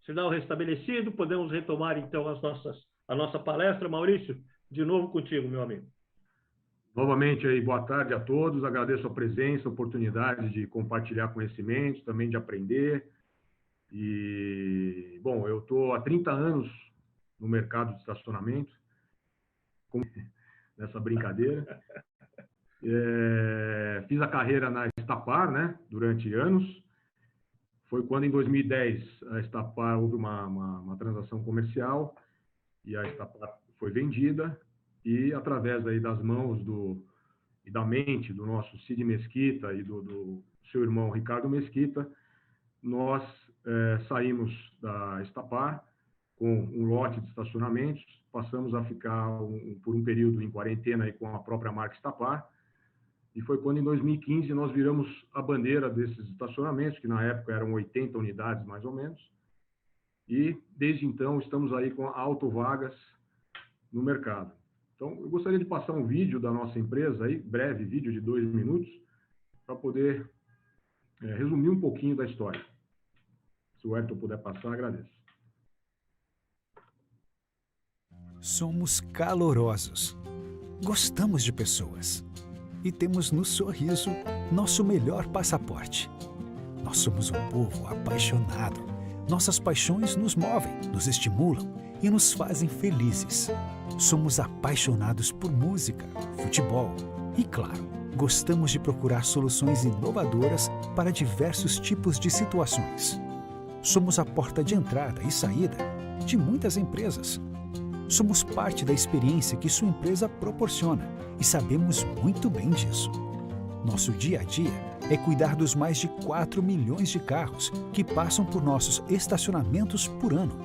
sinal restabelecido, podemos retomar então a nossa palestra. Maurício, de novo contigo, meu amigo. Novamente aí, boa tarde a todos, agradeço a presença, a oportunidade de compartilhar conhecimentos, também de aprender. E, bom, eu estou há 30 anos no mercado de estacionamento, nessa brincadeira. Fiz a carreira na Estapar, né, durante anos. Foi quando, em 2010, a Estapar houve uma transação comercial e a Estapar foi vendida. E, através aí das mãos e da mente do nosso Cid Mesquita e do seu irmão Ricardo Mesquita, nós saímos da Estapar com um lote de estacionamentos, passamos a ficar por um período em quarentena aí com a própria marca Estapar, e foi quando, em 2015, nós viramos a bandeira desses estacionamentos, que na época eram 80 unidades, mais ou menos, e desde então estamos aí com a Autovagas no mercado. Então, eu gostaria de passar um vídeo da nossa empresa, aí, breve vídeo de 2 minutos, para poder resumir um pouquinho da história. Se o Ayrton puder passar, agradeço. Somos calorosos, gostamos de pessoas e temos no sorriso nosso melhor passaporte. Nós somos um povo apaixonado. Nossas paixões nos movem, nos estimulam e nos fazem felizes. Somos apaixonados por música, futebol e, claro, gostamos de procurar soluções inovadoras para diversos tipos de situações. Somos a porta de entrada e saída de muitas empresas. Somos parte da experiência que sua empresa proporciona e sabemos muito bem disso. Nosso dia a dia é cuidar dos mais de 4 milhões de carros que passam por nossos estacionamentos por ano.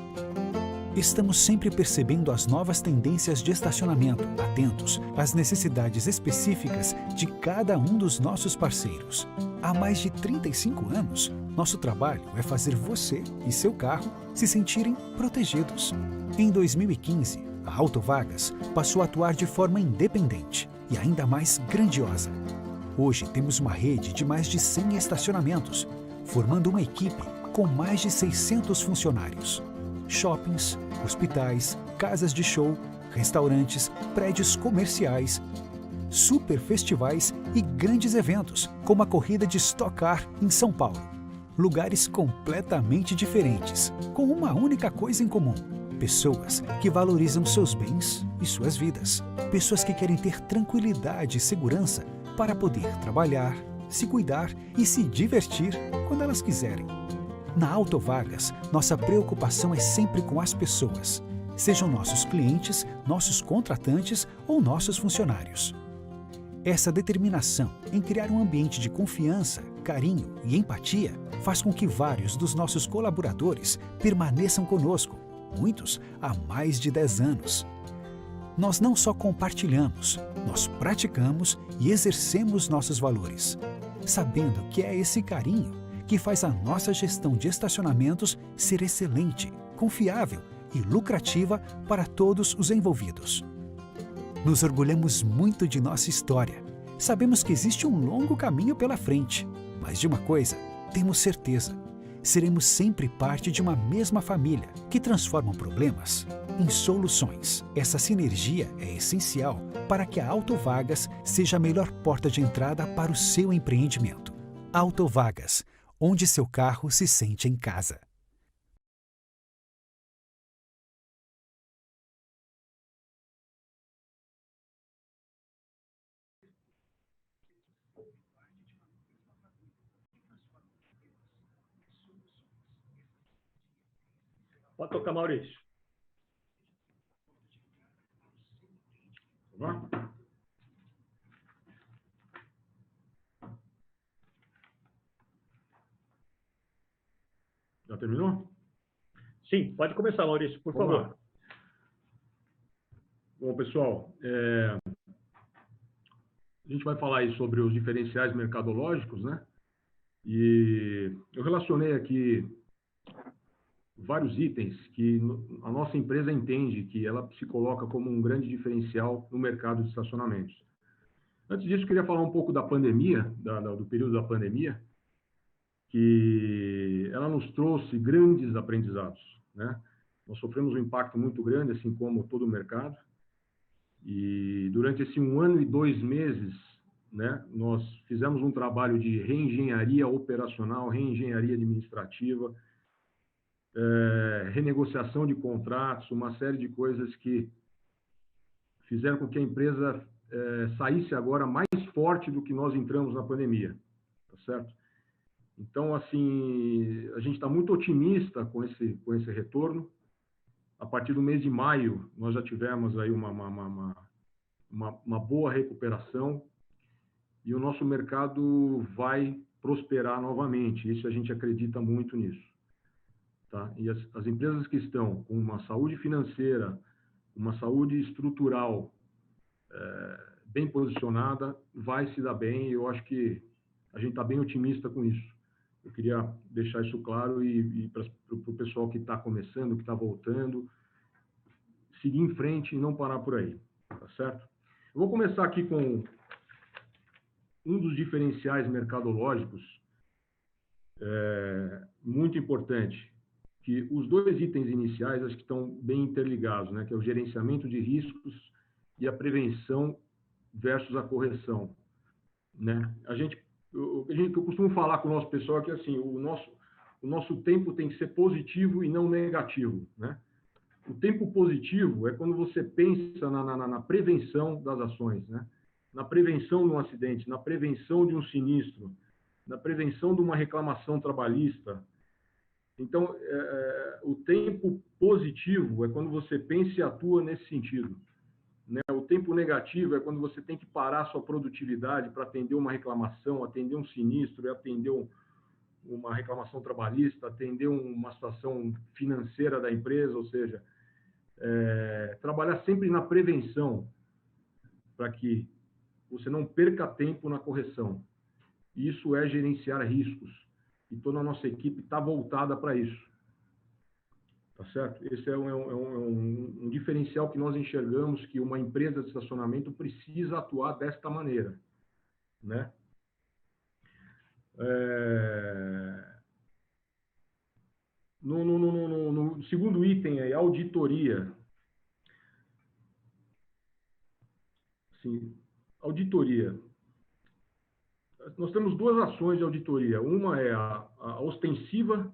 Estamos sempre percebendo as novas tendências de estacionamento, atentos às necessidades específicas de cada um dos nossos parceiros. Há mais de 35 anos, nosso trabalho é fazer você e seu carro se sentirem protegidos. Em 2015, a Autovagas passou a atuar de forma independente e ainda mais grandiosa. Hoje temos uma rede de mais de 100 estacionamentos, formando uma equipe com mais de 600 funcionários. Shoppings, hospitais, casas de show, restaurantes, prédios comerciais, super festivais e grandes eventos, como a corrida de Stock Car em São Paulo. Lugares completamente diferentes, com uma única coisa em comum: pessoas que valorizam seus bens e suas vidas. Pessoas que querem ter tranquilidade e segurança para poder trabalhar, se cuidar e se divertir quando elas quiserem. Na Autovagas, nossa preocupação é sempre com as pessoas, sejam nossos clientes, nossos contratantes ou nossos funcionários. Essa determinação em criar um ambiente de confiança, carinho e empatia faz com que vários dos nossos colaboradores permaneçam conosco, muitos há mais de 10 anos. Nós não só compartilhamos, nós praticamos e exercemos nossos valores, sabendo que é esse carinho que faz a nossa gestão de estacionamentos ser excelente, confiável e lucrativa para todos os envolvidos. Nos orgulhamos muito de nossa história. Sabemos que existe um longo caminho pela frente, mas de uma coisa temos certeza: seremos sempre parte de uma mesma família que transforma problemas em soluções. Essa sinergia é essencial para que a Autovagas seja a melhor porta de entrada para o seu empreendimento. Autovagas, onde seu carro se sente em casa. Pode tocar, Maurício. Já terminou? Sim, pode começar, Maurício, por Vamos favor. lá. Bom, pessoal, a gente vai falar aí sobre os diferenciais mercadológicos, né? E eu relacionei aqui vários itens que a nossa empresa entende que ela se coloca como um grande diferencial no mercado de estacionamentos. Antes disso, eu queria falar um pouco da pandemia, do período da pandemia. que ela nos trouxe grandes aprendizados, né? Nós sofremos um impacto muito grande, assim como todo o mercado, e durante esse 1 ano e 2 meses, né, nós fizemos um trabalho de reengenharia operacional, reengenharia administrativa, renegociação de contratos, uma série de coisas que fizeram com que a empresa saísse agora mais forte do que nós entramos na pandemia, tá certo? Então, assim, a gente está muito otimista com esse retorno. A partir do mês de maio, nós já tivemos aí uma boa recuperação e o nosso mercado vai prosperar novamente. Isso a gente acredita muito nisso. Tá? E as empresas que estão com uma saúde financeira, uma saúde estrutural bem posicionada, vai se dar bem, e eu acho que a gente está bem otimista com isso. Eu queria deixar isso claro e para o pessoal que está começando, que está voltando, seguir em frente e não parar por aí, tá certo? Eu vou começar aqui com um dos diferenciais mercadológicos, muito importante, que os 2 itens iniciais acho que estão bem interligados, né? Que é o gerenciamento de riscos e a prevenção versus a correção, né? Eu costumo falar com o nosso pessoal que assim, o nosso tempo tem que ser positivo e não negativo, né? O tempo positivo é quando você pensa na prevenção das ações, né? Na prevenção de um acidente, na prevenção de um sinistro, na prevenção de uma reclamação trabalhista. Então, o tempo positivo é quando você pensa e atua nesse sentido, né? O tempo negativo é quando você tem que parar a sua produtividade para atender uma reclamação, atender um sinistro, atender uma reclamação trabalhista, atender uma situação financeira da empresa, ou seja, trabalhar sempre na prevenção para que você não perca tempo na correção. Isso é gerenciar riscos e toda a nossa equipe está voltada para isso. Tá certo? Esse é um diferencial que nós enxergamos que uma empresa de estacionamento precisa atuar desta maneira, né? No segundo item aí, auditoria. Sim, auditoria. Nós temos 2 ações de auditoria. Uma é a ostensiva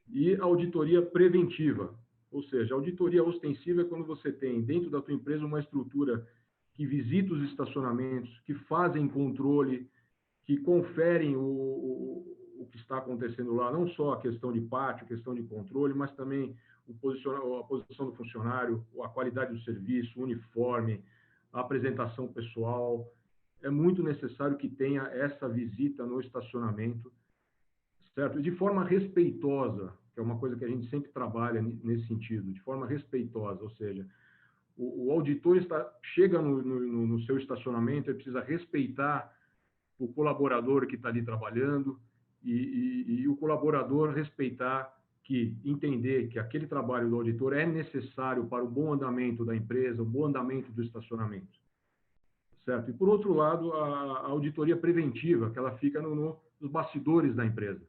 e a auditoria preventiva. Ou seja, a auditoria ostensiva é quando você tem dentro da tua empresa uma estrutura que visita os estacionamentos, que fazem controle, que conferem o que está acontecendo lá, não só a questão de pátio, a questão de controle, mas também a posição do funcionário, a qualidade do serviço, o uniforme, a apresentação pessoal. É muito necessário que tenha essa visita no estacionamento, certo? E de forma respeitosa, que é uma coisa que a gente sempre trabalha nesse sentido, de forma respeitosa, ou seja, o auditor chega no seu estacionamento, ele precisa respeitar o colaborador que está ali trabalhando e o colaborador respeitar entender que aquele trabalho do auditor é necessário para o bom andamento da empresa, o bom andamento do estacionamento, certo? E, por outro lado, a auditoria preventiva, que ela fica nos bastidores da empresa,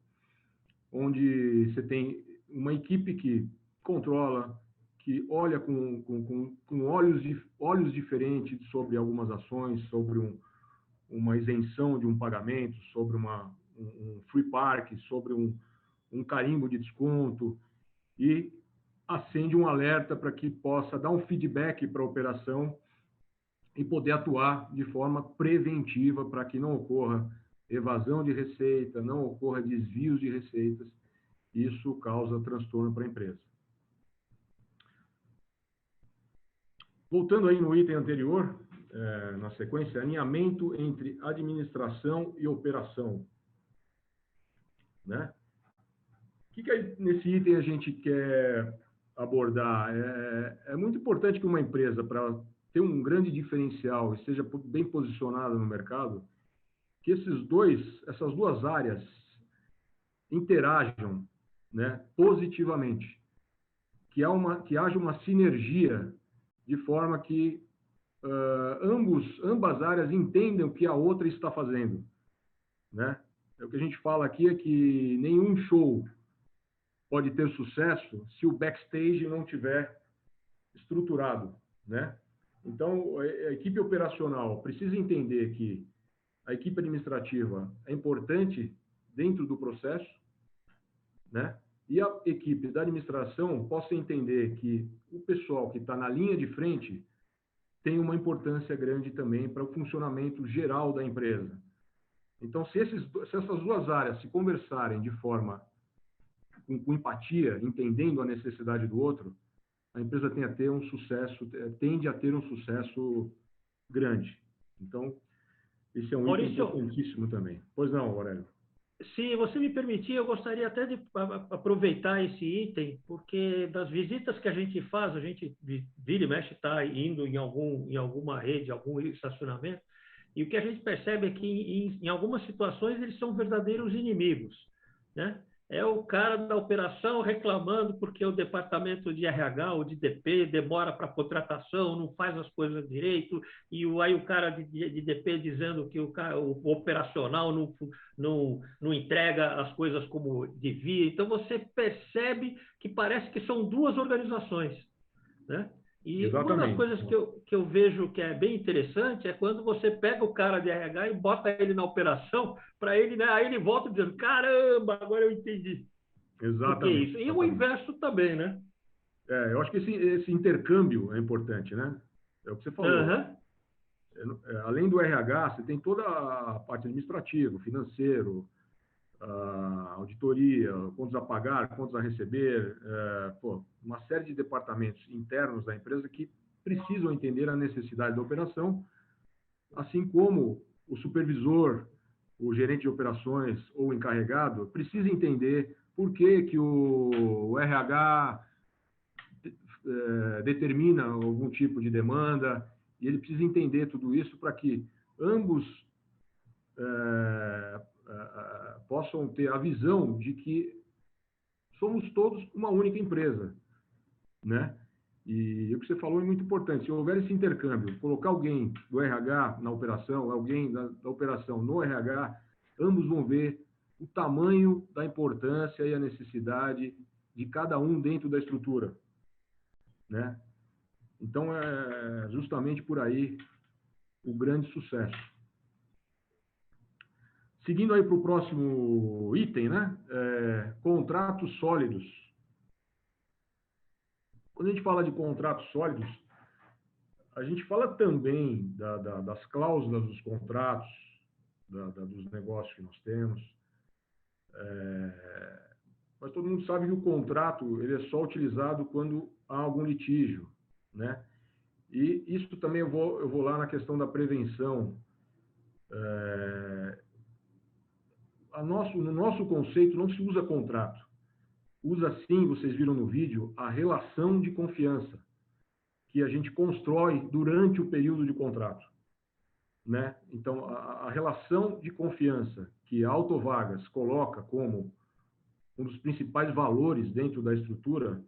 onde você tem uma equipe que controla, que olha com olhos diferentes sobre algumas ações, sobre uma isenção de um pagamento, sobre um free park, sobre um carimbo de desconto, e acende um alerta para que possa dar um feedback para a operação e poder atuar de forma preventiva para que não ocorra evasão de receita, não ocorra desvios de receitas. Isso causa transtorno para a empresa. Voltando aí no item anterior, na sequência, alinhamento entre administração e operação, né? O que nesse item a gente quer abordar? É muito importante que uma empresa, para ter um grande diferencial e seja bem posicionada no mercado, que essas 2 áreas interajam, né, positivamente, que haja uma sinergia de forma que ambas áreas entendam o que a outra está fazendo, né? o que a gente fala aqui é que nenhum show pode ter sucesso se o backstage não tiver estruturado, né? Então, a equipe operacional precisa entender que a equipe administrativa é importante dentro do processo, né? E a equipe da administração possa entender que o pessoal que está na linha de frente tem uma importância grande também para o funcionamento geral da empresa. Então, se essas duas áreas se conversarem de forma com empatia, entendendo a necessidade do outro, a empresa tende a ter um sucesso grande. Então, esse é um item importantíssimo também. Pois não, Aurélio? Se você me permitir, eu gostaria até de aproveitar esse item, porque das visitas que a gente faz, a gente vira e mexe está indo em alguma rede, algum estacionamento, e o que a gente percebe é que em algumas situações eles são verdadeiros inimigos, né? É o cara da operação reclamando porque o departamento de RH ou de DP demora para contratação, não faz as coisas direito, e aí o cara de DP dizendo que o operacional não entrega as coisas como devia. Então, você percebe que parece que são duas organizações, né? E Exatamente. Uma das coisas que eu vejo que é bem interessante é quando você pega o cara de RH e bota ele na operação, para ele, né, aí ele volta dizendo, caramba, agora eu entendi. Exatamente. Isso. E o inverso também, né? Eu acho que esse intercâmbio é importante, né? É o que você falou. Além do RH, você tem toda a parte administrativa, financeiro, a auditoria, contas a pagar, contas a receber, uma série de departamentos internos da empresa que precisam entender a necessidade da operação, assim como o supervisor, o gerente de operações ou o encarregado precisa entender por que o RH determina algum tipo de demanda, e ele precisa entender tudo isso para que ambos possam ter a visão de que somos todos uma única empresa, né? E o que você falou é muito importante. Se houver esse intercâmbio, colocar alguém do RH na operação, alguém da operação no RH, ambos vão ver o tamanho da importância e a necessidade de cada um dentro da estrutura, né? Então, é justamente por aí o grande sucesso. Seguindo aí para o próximo item, né? Contratos sólidos. Quando a gente fala de contratos sólidos, a gente fala também das cláusulas dos contratos, dos negócios que nós temos. Mas todo mundo sabe que o contrato ele é só utilizado quando há algum litígio, né? E isso também eu vou lá na questão da prevenção. No nosso conceito não se usa contrato. Usa sim, vocês viram no vídeo, a relação de confiança que a gente constrói durante o período de contrato, né? Então, a relação de confiança que a Autovagas coloca como um dos principais valores dentro da estrutura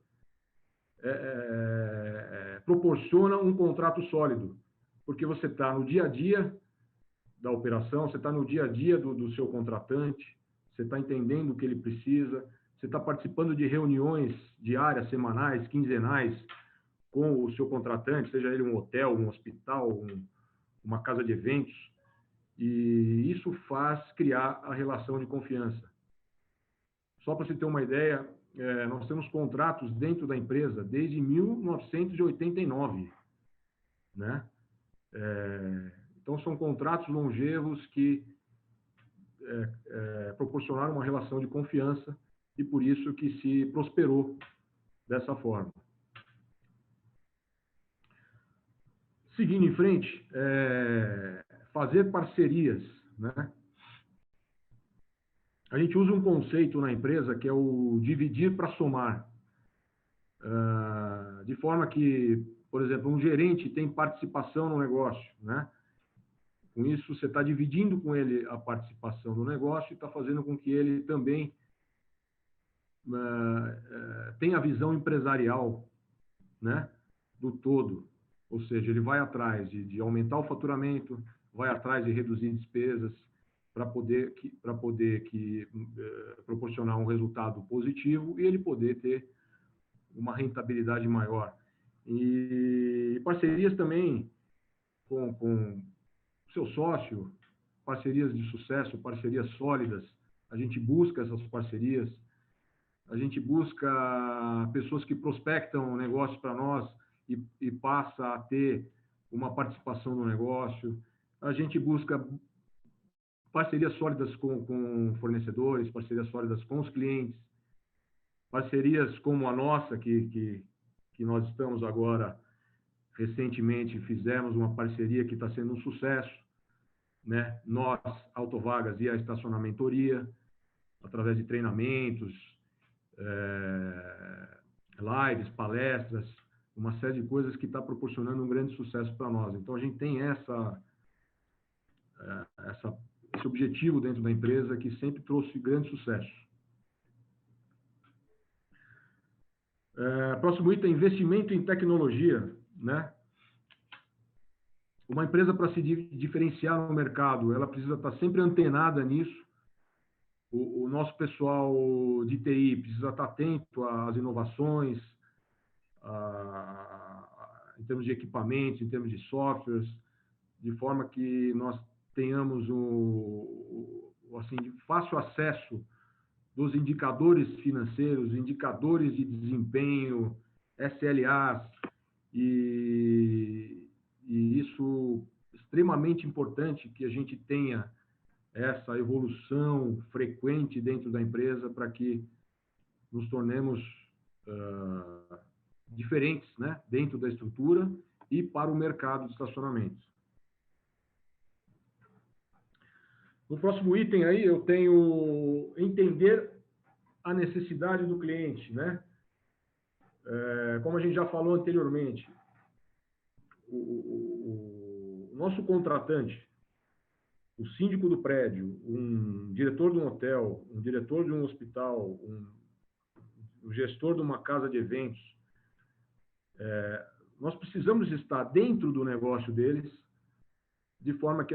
proporciona um contrato sólido, porque você está no dia a dia da operação, você está no dia a dia do seu contratante, você está entendendo o que ele precisa, você está participando de reuniões diárias, semanais, quinzenais com o seu contratante, seja ele um hotel, um hospital, uma casa de eventos, e isso faz criar a relação de confiança. Só para você ter uma ideia, nós temos contratos dentro da empresa desde 1989, né? Então, são contratos longevos que proporcionaram uma relação de confiança e por isso que se prosperou dessa forma. Seguindo em frente, fazer parcerias, né? A gente usa um conceito na empresa que é o dividir para somar. De forma que, por exemplo, um gerente tem participação no negócio, né? Com isso, você está dividindo com ele a participação no negócio e está fazendo com que ele também tenha a visão empresarial, né, do todo. Ou seja, ele vai atrás de aumentar o faturamento, vai atrás de reduzir despesas, para poder proporcionar um resultado positivo e ele poder ter uma rentabilidade maior. E parcerias também com seu sócio, parcerias de sucesso, parcerias sólidas. A gente busca essas parcerias, a gente busca pessoas que prospectam negócios para nós e passa a ter uma participação no negócio. A gente busca parcerias sólidas com fornecedores, parcerias sólidas com os clientes, parcerias como a nossa, que nós estamos agora, recentemente, fizemos uma parceria que está sendo um sucesso, né? Nós, Autovagas e a Estacionamentoria, através de treinamentos, lives, palestras, uma série de coisas que está proporcionando um grande sucesso para nós. Então, a gente tem esse objetivo dentro da empresa que sempre trouxe grande sucesso. Próximo item, investimento em tecnologia, né? Uma empresa, para se diferenciar no mercado, ela precisa estar sempre antenada nisso. O nosso pessoal de TI precisa estar atento às inovações, em termos de equipamentos, em termos de softwares, de forma que nós tenhamos assim, fácil acesso dos indicadores financeiros, indicadores de desempenho, SLAs, e isso é extremamente importante que a gente tenha essa evolução frequente dentro da empresa para que nos tornemos diferentes, né, dentro da estrutura e para o mercado de estacionamentos. No próximo item aí eu tenho entender a necessidade do cliente, né? Como a gente já falou anteriormente, o nosso contratante, o síndico do prédio, um diretor de um hotel, um diretor de um hospital, o gestor de uma casa de eventos, nós precisamos estar dentro do negócio deles, de forma que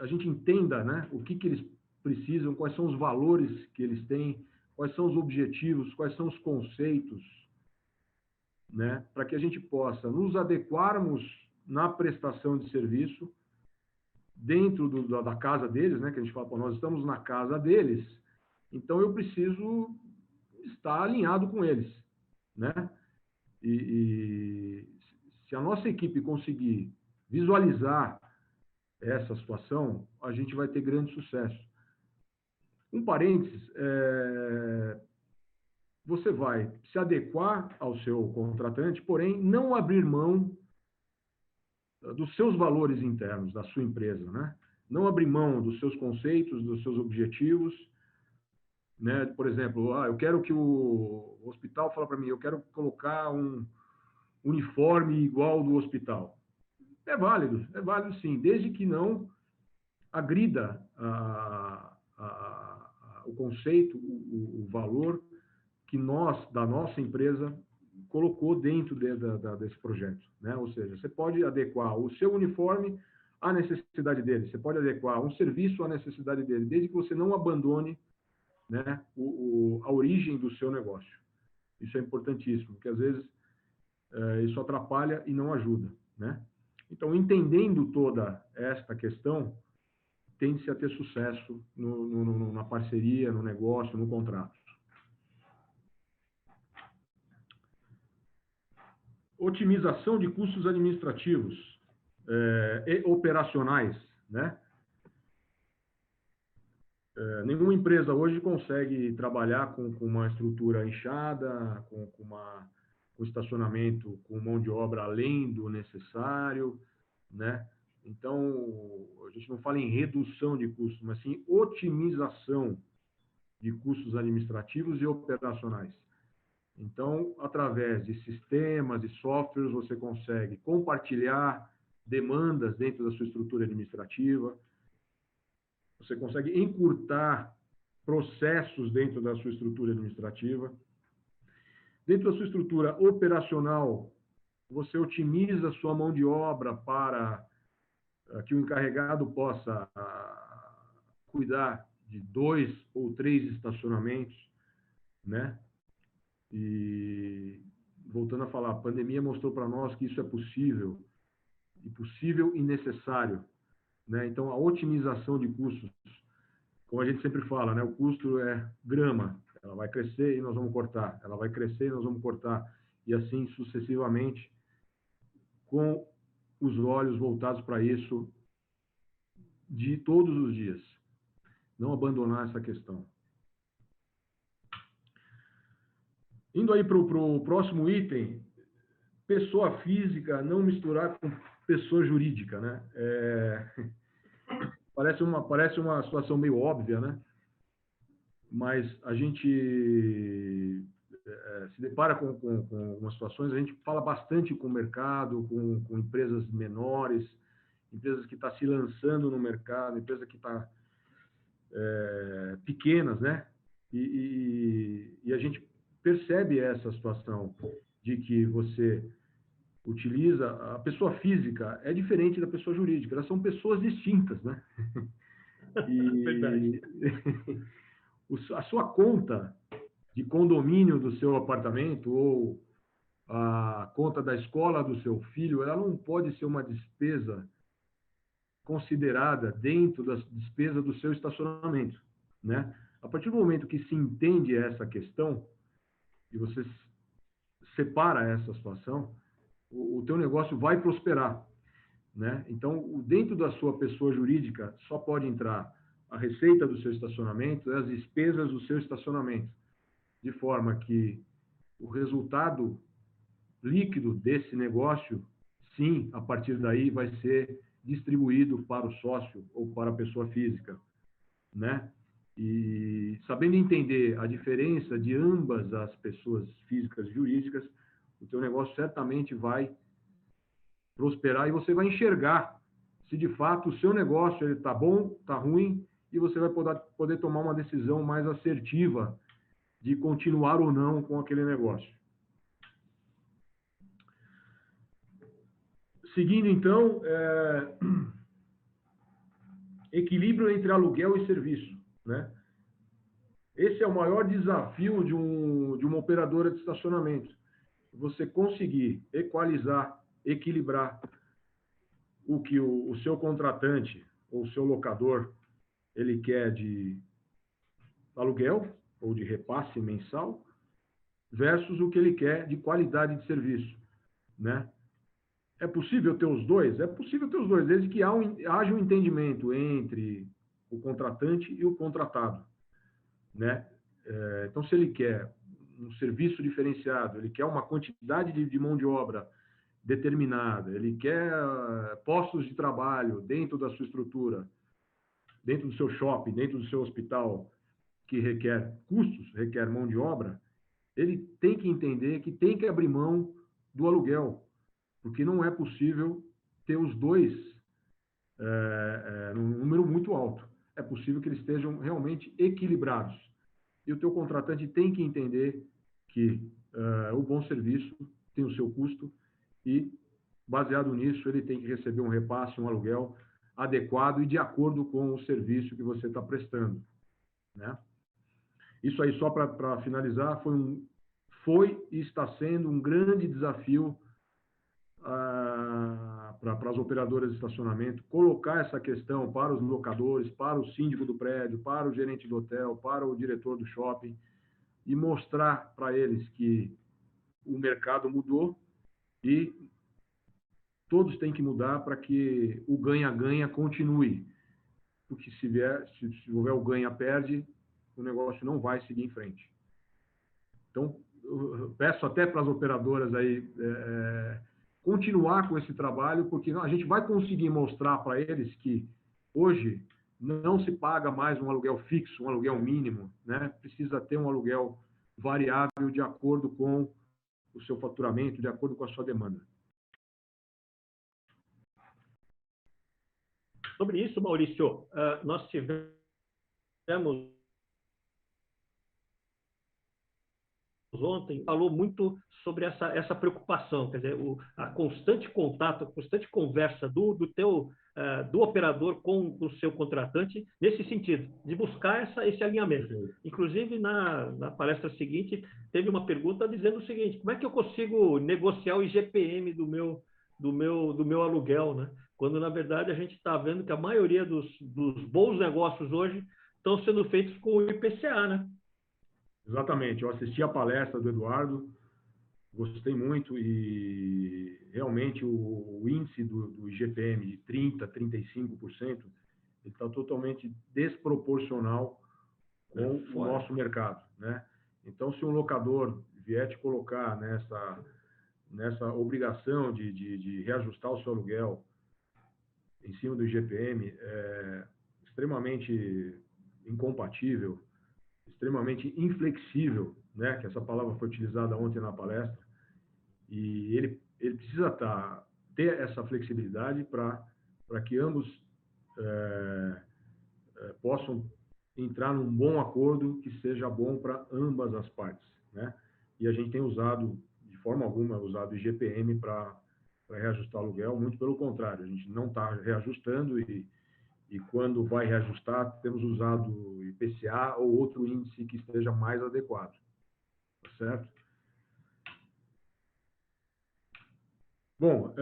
a gente entenda, né, o que eles precisam, quais são os valores que eles têm, quais são os objetivos, quais são os conceitos, né, para que a gente possa nos adequarmos na prestação de serviço dentro da casa deles, né, que a gente fala, nós estamos na casa deles, então eu preciso estar alinhado com eles, né? E se a nossa equipe conseguir visualizar essa situação, a gente vai ter grande sucesso. Um parênteses, você vai se adequar ao seu contratante, porém não abrir mão dos seus valores internos, da sua empresa, né? Não abrir mão dos seus conceitos, dos seus objetivos, né? Por exemplo, eu quero que o hospital fale para mim, eu quero colocar um uniforme igual ao do hospital. É válido sim, desde que não agrida o conceito, o valor que da nossa empresa, colocou dentro desse projeto, né? Ou seja, você pode adequar o seu uniforme à necessidade dele, você pode adequar um serviço à necessidade dele, desde que você não abandone, né, a origem do seu negócio. Isso é importantíssimo, porque às vezes isso atrapalha e não ajuda, né? Então, entendendo toda esta questão, tende-se a ter sucesso na parceria, no negócio, no contrato. Otimização de custos administrativos e operacionais, né? Nenhuma empresa hoje consegue trabalhar com uma estrutura inchada, com estacionamento, com mão de obra além do necessário, né? Então, a gente não fala em redução de custos, mas sim otimização de custos administrativos e operacionais. Então, através de sistemas e softwares, você consegue compartilhar demandas dentro da sua estrutura administrativa, você consegue encurtar processos dentro da sua estrutura administrativa. Dentro da sua estrutura operacional, você otimiza a sua mão de obra para que o encarregado possa cuidar de 2 ou 3 estacionamentos, né? E voltando a falar, a pandemia mostrou para nós que isso é possível e necessário, né? Então, a otimização de custos, como a gente sempre fala, né? O custo é grama, ela vai crescer e nós vamos cortar, ela vai crescer e nós vamos cortar, e assim sucessivamente, com os olhos voltados para isso de todos os dias. Não abandonar essa questão. Indo aí para o próximo item, pessoa física não misturar com pessoa jurídica, né? Parece uma situação meio óbvia, né? Mas a gente se depara com algumas situações, a gente fala bastante com o mercado, com empresas menores, empresas que estão se lançando no mercado, empresas que estão pequenas, né? E a gente percebe essa situação de que você utiliza a pessoa física é diferente da pessoa jurídica, elas são pessoas distintas, né? Verdade. A sua conta de condomínio do seu apartamento ou a conta da escola do seu filho, ela não pode ser uma despesa considerada dentro das despesas do seu estacionamento, né? A partir do momento que se entende essa questão e você separa essa situação, o teu negócio vai prosperar, né? Então, dentro da sua pessoa jurídica, só pode entrar a receita do seu estacionamento e as despesas do seu estacionamento, de forma que o resultado líquido desse negócio, sim, a partir daí vai ser distribuído para o sócio ou para a pessoa física, né? E sabendo entender a diferença de ambas as pessoas físicas e jurídicas, o teu negócio certamente vai prosperar e você vai enxergar se de fato o seu negócio está bom, está ruim, e você vai poder tomar uma decisão mais assertiva de continuar ou não com aquele negócio. Seguindo, então, equilíbrio entre aluguel e serviço, né? Esse é o maior desafio de uma operadora de estacionamento. Você conseguir equalizar, equilibrar o que o seu contratante ou o seu locador ele quer de aluguel ou de repasse mensal versus o que ele quer de qualidade de serviço, né? É possível ter os dois? É possível ter os dois, desde que haja um entendimento entre o contratante e o contratado, né? Então, se ele quer um serviço diferenciado, ele quer uma quantidade de mão de obra determinada, ele quer postos de trabalho dentro da sua estrutura, dentro do seu shopping, dentro do seu hospital, que requer custos, requer mão de obra, ele tem que entender que tem que abrir mão do aluguel, porque não é possível ter os dois num número muito alto. É possível que eles estejam realmente equilibrados. E o teu contratante tem que entender que o bom serviço tem o seu custo e, baseado nisso, ele tem que receber um repasse, um aluguel adequado e de acordo com o serviço que você está prestando, né? Isso aí, só para finalizar, foi e está sendo um grande desafio para as operadoras de estacionamento, colocar essa questão para os locadores, para o síndico do prédio, para o gerente do hotel, para o diretor do shopping, e mostrar para eles que o mercado mudou e todos têm que mudar para que o ganha-ganha continue. Porque se houver o ganha-perde, o negócio não vai seguir em frente. Então, eu peço até para as operadoras aí continuar com esse trabalho, porque a gente vai conseguir mostrar para eles que hoje não se paga mais um aluguel fixo, um aluguel mínimo, né? Precisa ter um aluguel variável de acordo com o seu faturamento, de acordo com a sua demanda. Sobre isso, Maurício, nós tivemos ontem, falou muito sobre essa preocupação, quer dizer, a constante contato, a constante conversa do operador com o seu contratante, nesse sentido, de buscar esse alinhamento. Inclusive, na palestra seguinte, teve uma pergunta dizendo o seguinte: como é que eu consigo negociar o IGPM do meu aluguel, né? Quando, na verdade, a gente está vendo que a maioria dos bons negócios hoje estão sendo feitos com o IPCA, né? Exatamente. Eu assisti a palestra do Eduardo, gostei muito e realmente o índice do IGPM de 30%, 35%, ele está totalmente desproporcional com o nosso mercado, né? Então, se um locador vier te colocar nessa obrigação de reajustar o seu aluguel em cima do IGPM, é extremamente incompatível, extremamente inflexível, né? Que essa palavra foi utilizada ontem na palestra, e ele precisa ter essa flexibilidade para que ambos possam entrar num bom acordo que seja bom para ambas as partes, né? E a gente tem usado, de forma alguma, usado o IGPM para reajustar o aluguel, muito pelo contrário, a gente não está reajustando e quando vai reajustar, temos usado IPCA ou outro índice que esteja mais adequado, tá certo? Bom,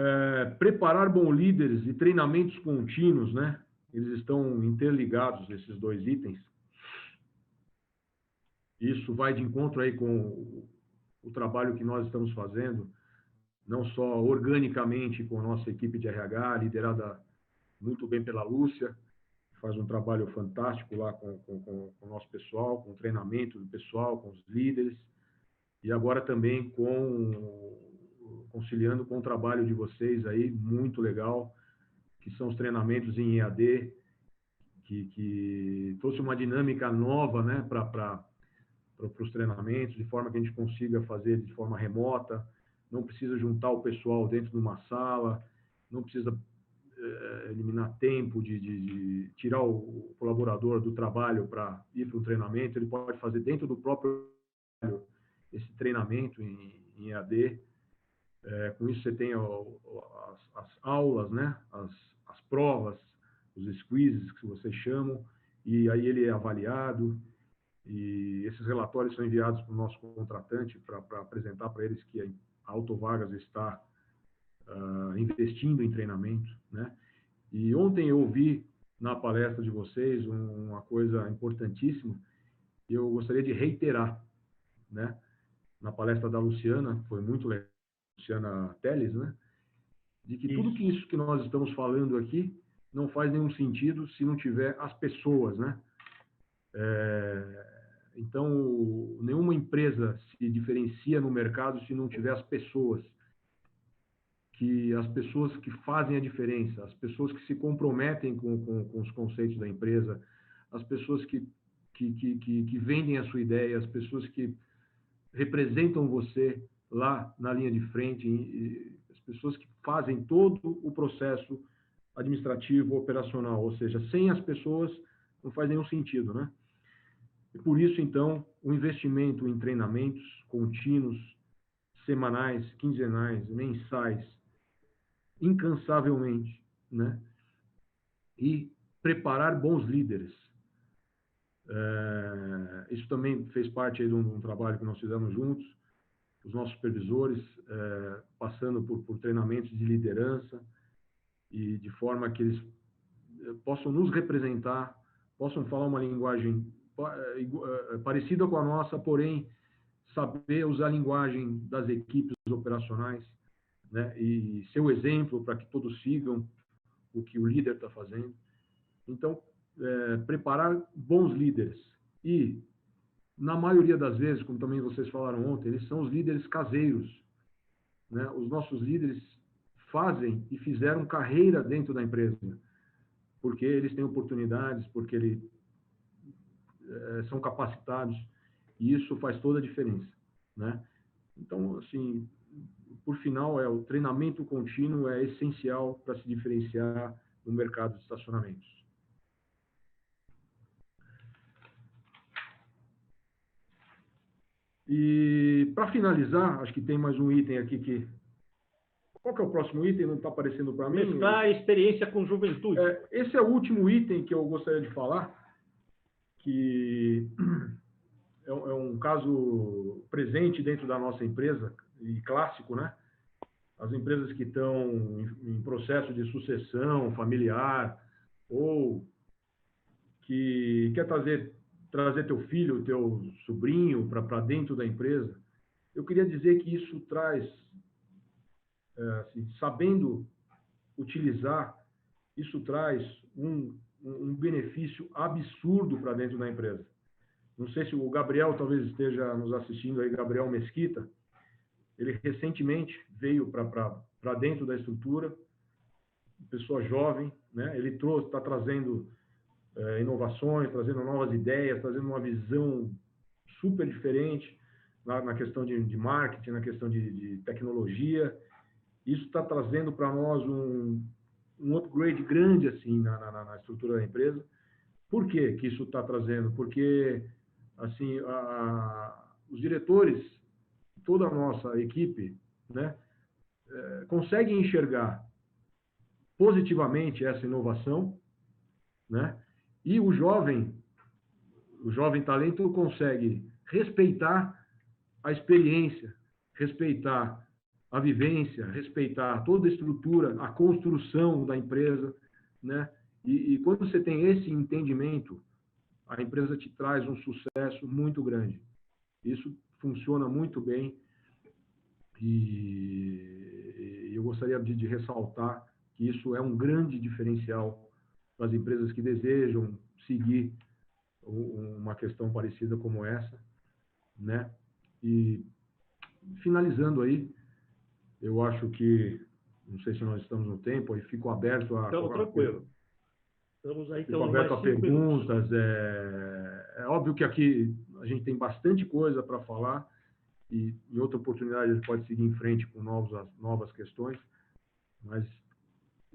preparar bons líderes e treinamentos contínuos, né? Eles estão interligados, esses dois itens. Isso vai de encontro aí com o trabalho que nós estamos fazendo, não só organicamente com a nossa equipe de RH, liderada muito bem pela Lúcia, que faz um trabalho fantástico lá com o nosso pessoal, com o treinamento do pessoal, com os líderes, e agora também conciliando com o trabalho de vocês aí, muito legal, que são os treinamentos em EAD, que trouxe uma dinâmica nova, né, para os treinamentos, de forma que a gente consiga fazer de forma remota, não precisa juntar o pessoal dentro de uma sala, não precisa eliminar tempo de tirar o colaborador do trabalho para ir para um treinamento, ele pode fazer dentro do próprio esse treinamento em EAD. Com isso você tem as aulas, né? As provas, os quizzes que vocês chamam, e aí ele é avaliado, e esses relatórios são enviados para o nosso contratante para apresentar para eles que a Autovagas está investindo em treinamento, né? E ontem eu ouvi na palestra de vocês uma coisa importantíssima, e eu gostaria de reiterar, né? Na palestra da Luciana, foi muito legal, Luciana Teles, né? De que tudo isso que nós estamos falando aqui não faz nenhum sentido se não tiver as pessoas, né? Então, nenhuma empresa se diferencia no mercado se não tiver as pessoas que fazem a diferença, as pessoas que se comprometem com os conceitos da empresa, as pessoas que vendem a sua ideia, as pessoas que representam você lá na linha de frente, e as pessoas que fazem todo o processo administrativo, operacional, ou seja, sem as pessoas não faz nenhum sentido, né? E por isso, então, o investimento em treinamentos contínuos, semanais, quinzenais, mensais, incansavelmente, né? E preparar bons líderes. Isso também fez parte aí de um trabalho que nós fizemos juntos, os nossos supervisores, passando por treinamentos de liderança, e de forma que eles possam nos representar, possam falar uma linguagem parecida com a nossa, porém saber usar a linguagem das equipes operacionais, né? E ser o exemplo para que todos sigam o que o líder está fazendo. Então, preparar bons líderes. E, na maioria das vezes, como também vocês falaram ontem, eles são os líderes caseiros, né? Os nossos líderes fazem e fizeram carreira dentro da empresa, porque eles têm oportunidades, porque eles são capacitados, e isso faz toda a diferença, né? Então, assim, por final, o treinamento contínuo é essencial para se diferenciar no mercado de estacionamentos. E, para finalizar, acho que tem mais um item aqui que... Qual que é o próximo item? Não está aparecendo para mim. Mesclar a experiência com juventude. Esse é o último item que eu gostaria de falar, que é um caso presente dentro da nossa empresa, e clássico, né? As empresas que estão em processo de sucessão familiar, ou que quer trazer teu filho, teu sobrinho para dentro da empresa. Eu queria dizer que isso traz, assim, sabendo utilizar, isso traz um benefício absurdo para dentro da empresa. Não sei se o Gabriel talvez esteja nos assistindo aí, Gabriel Mesquita. Ele recentemente veio para dentro da estrutura, pessoa jovem, né? Ele está trazendo inovações, trazendo novas ideias, trazendo uma visão super diferente na questão de marketing, na questão de tecnologia. Isso está trazendo para nós um upgrade grande assim na estrutura da empresa. Por que isso está trazendo? Porque assim os diretores, toda a nossa equipe, né, conseguem enxergar positivamente essa inovação, né? E o jovem talento consegue respeitar a experiência, respeitar a vivência, respeitar toda a estrutura, a construção da empresa, né? E quando você tem esse entendimento, a empresa te traz um sucesso muito grande. Isso funciona muito bem e eu gostaria de ressaltar que isso é um grande diferencial para as empresas que desejam seguir uma questão parecida como essa, né? E finalizando aí, eu acho que, não sei se nós estamos no tempo, aí fico aberto a... Estamos tranquilo. Estamos aí, fico aberto a perguntas. É óbvio que aqui a gente tem bastante coisa para falar e em outra oportunidade a gente pode seguir em frente com novas questões, mas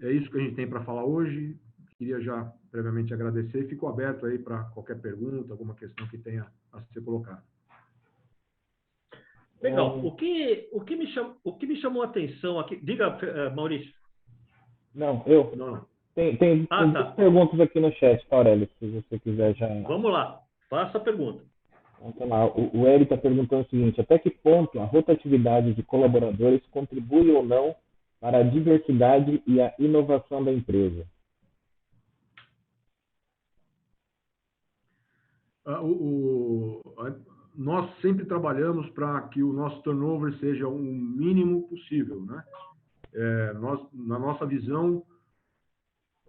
é isso que a gente tem para falar hoje. Queria já previamente agradecer e fico aberto aí para qualquer pergunta, alguma questão que tenha a ser colocada. Legal. O que me chamou a atenção aqui... Diga, Maurício. Não, eu. Não. Tem tá. duas perguntas aqui no chat, Aurélio, se você quiser já... Vamos lá, faça a pergunta. Então, lá, o Eric está perguntando o seguinte: até que ponto a rotatividade de colaboradores contribui ou não para a diversidade e a inovação da empresa? Nós sempre trabalhamos para que o nosso turnover seja o mínimo possível, né? Na nossa visão,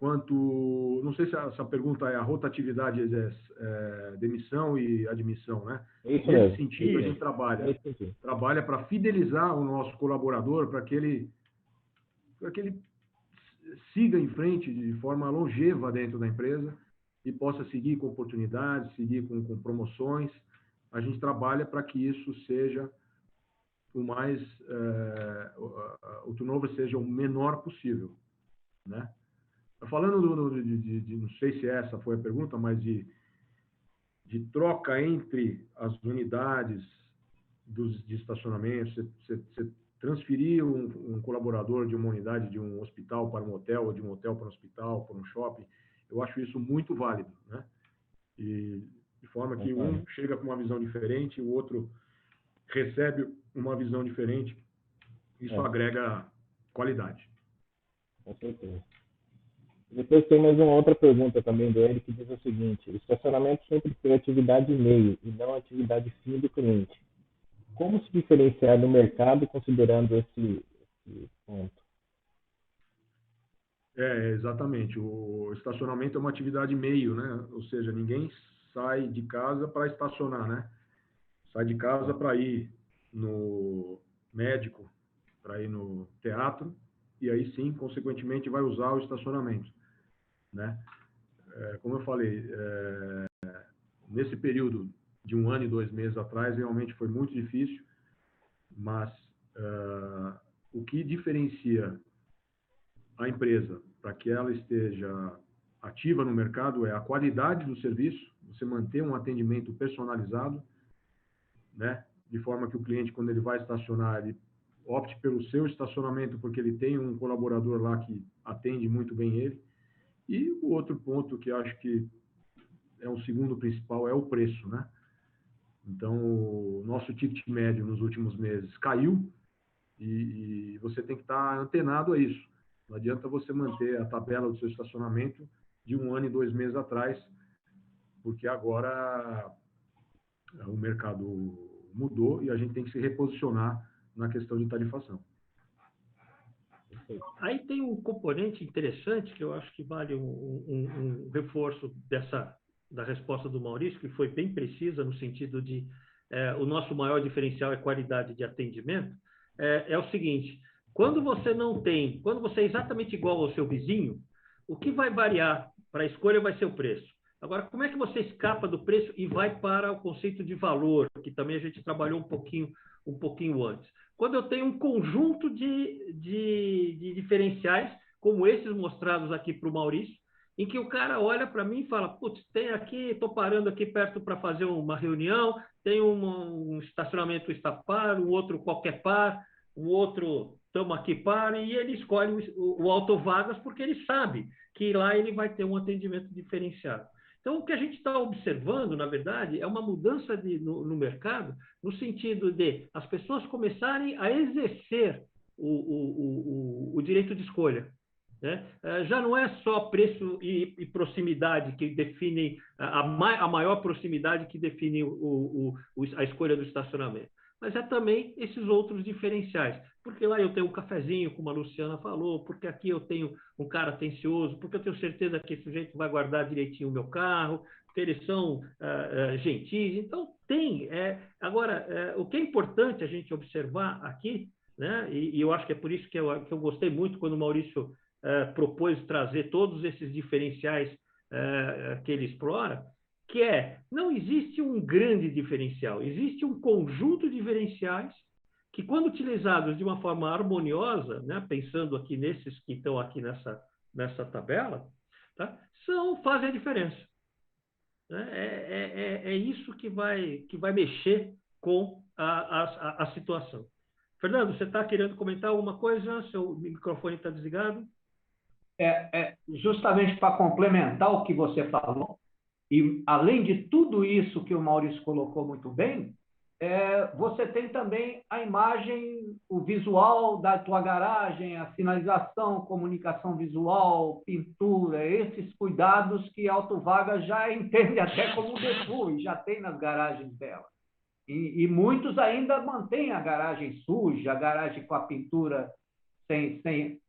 não sei se essa pergunta é a rotatividade, demissão e admissão, né? Isso Nesse mesmo. sentido, a gente trabalha para fidelizar o nosso colaborador, para que ele siga em frente de forma longeva dentro da empresa e possa seguir com oportunidades, seguir com promoções. A gente trabalha para que isso seja o turnover seja o menor possível, né? Falando não sei se essa foi a pergunta, mas de troca entre as unidades de estacionamento, você transferir um colaborador de uma unidade de um hospital para um hotel, ou de um hotel para um hospital, para um shopping, eu acho isso muito válido, né? E de forma que um chega com uma visão diferente, o outro recebe uma visão diferente, isso agrega qualidade. Com certeza. Depois tem mais uma outra pergunta também do Eric, que diz o seguinte: o estacionamento sempre foi atividade meio e não atividade fim do cliente. Como se diferenciar no mercado considerando esse ponto? Exatamente. O estacionamento é uma atividade meio, né? Ou seja, ninguém sai de casa para estacionar, né? Sai de casa para ir no médico, para ir no teatro, e aí sim, consequentemente, vai usar o estacionamento, né? Como eu falei, nesse período de 1 ano e 2 meses atrás, realmente foi muito difícil, mas o que diferencia a empresa para que ela esteja ativa no mercado é a qualidade do serviço, você manter um atendimento personalizado, né? de forma que o cliente, quando ele vai estacionar, ele opte pelo seu estacionamento, porque ele tem um colaborador lá que atende muito bem ele. E o outro ponto que eu acho que é o segundo principal é o preço, né? Então, o nosso ticket médio nos últimos meses caiu e você tem que estar antenado a isso. Não adianta você manter a tabela do seu estacionamento de 1 ano e 2 meses atrás, porque agora o mercado mudou e a gente tem que se reposicionar na questão de tarifação. Aí tem um componente interessante que eu acho que vale um reforço da resposta do Maurício, que foi bem precisa no sentido de o nosso maior diferencial é qualidade de atendimento. É o seguinte: quando você é exatamente igual ao seu vizinho, o que vai variar para a escolha vai ser o preço. Agora, como é que você escapa do preço e vai para o conceito de valor, que também a gente trabalhou um pouquinho antes? Quando eu tenho um conjunto de diferenciais, como esses mostrados aqui para o Maurício, em que o cara olha para mim e fala: putz, tem aqui, estou parando aqui perto para fazer uma reunião, tem um estacionamento Estapar, um outro qualquer par, um outro estamos aqui par, e ele escolhe o Autovagas porque ele sabe que lá ele vai ter um atendimento diferenciado. Então, o que a gente está observando, na verdade, é uma mudança no mercado, no sentido de as pessoas começarem a exercer o direito de escolha. Né? Já não é só preço e proximidade que definem, a maior proximidade que define a escolha do estacionamento, mas é também esses outros diferenciais. Porque lá eu tenho um cafezinho, como a Luciana falou, porque aqui eu tenho um cara atencioso, porque eu tenho certeza que esse sujeito vai guardar direitinho o meu carro, porque eles são gentis. Então, tem. Agora, o que é importante a gente observar aqui, né, e eu acho que é por isso que eu gostei muito quando o Maurício propôs trazer todos esses diferenciais que ele explora, que não existe um grande diferencial, existe um conjunto de diferenciais que, quando utilizados de uma forma harmoniosa, né, pensando aqui nesses que estão aqui nessa tabela, tá, fazem a diferença. É isso que vai mexer com a situação. Fernando, você está querendo comentar alguma coisa? Seu microfone está desligado. Justamente para complementar o que você falou, e além de tudo isso que o Maurício colocou muito bem, você tem também a imagem, o visual da tua garagem, a sinalização, comunicação visual, pintura, esses cuidados que a Autovagas já entende até como default e já tem nas garagens dela. E muitos ainda mantêm a garagem suja, a garagem com a pintura sem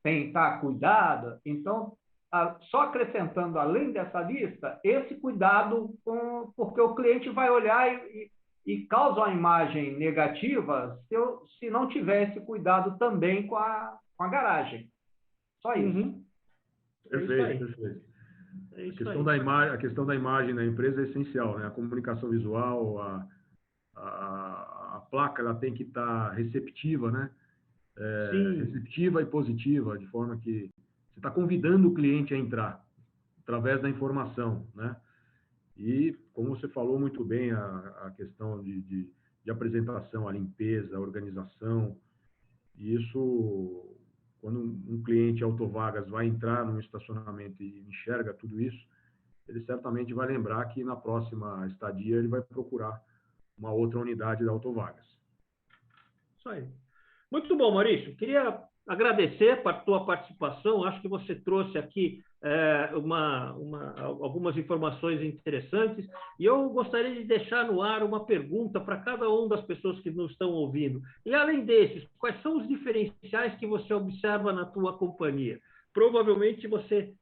estar cuidada. Então, só acrescentando, além dessa lista, esse cuidado, porque o cliente vai olhar e causa uma imagem negativa se não tiver esse cuidado também com a garagem. Só isso. Uhum. Perfeito. A questão da imagem da empresa é essencial, né? A comunicação visual, a placa, ela tem que estar receptiva, né? Receptiva e positiva, de forma que você está convidando o cliente a entrar através da informação, né? E, como você falou muito bem, a questão de apresentação, a limpeza, a organização, isso, quando um cliente Autovagas vai entrar no estacionamento e enxerga tudo isso, ele certamente vai lembrar que na próxima estadia ele vai procurar uma outra unidade da Autovagas. Isso aí. Muito bom, Maurício. Queria agradecer a tua participação. Acho que você trouxe aqui algumas informações interessantes. E eu gostaria de deixar no ar uma pergunta para cada uma das pessoas que nos estão ouvindo. E, além desses, quais são os diferenciais que você observa na tua companhia? Provavelmente você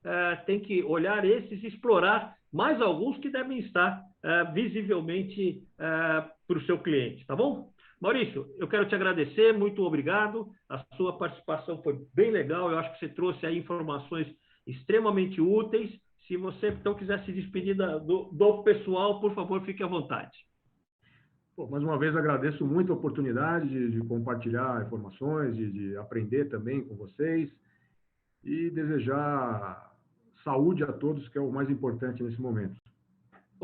tem que olhar esses e explorar mais alguns que devem estar visivelmente para o seu cliente, tá bom? Maurício, eu quero te agradecer, muito obrigado. A sua participação foi bem legal. Eu acho que você trouxe aí informações extremamente úteis. Se você então quiser se despedir do pessoal, por favor, fique à vontade. Bom, mais uma vez agradeço muito a oportunidade de compartilhar informações, de aprender também com vocês e desejar saúde a todos, que é o mais importante nesse momento.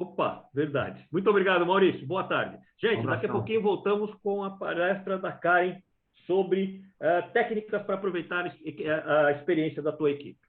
Opa, verdade. Muito obrigado, Maurício. Boa tarde. Gente, daqui a pouquinho voltamos com a palestra da Karen sobre técnicas para aproveitar a experiência da tua equipe.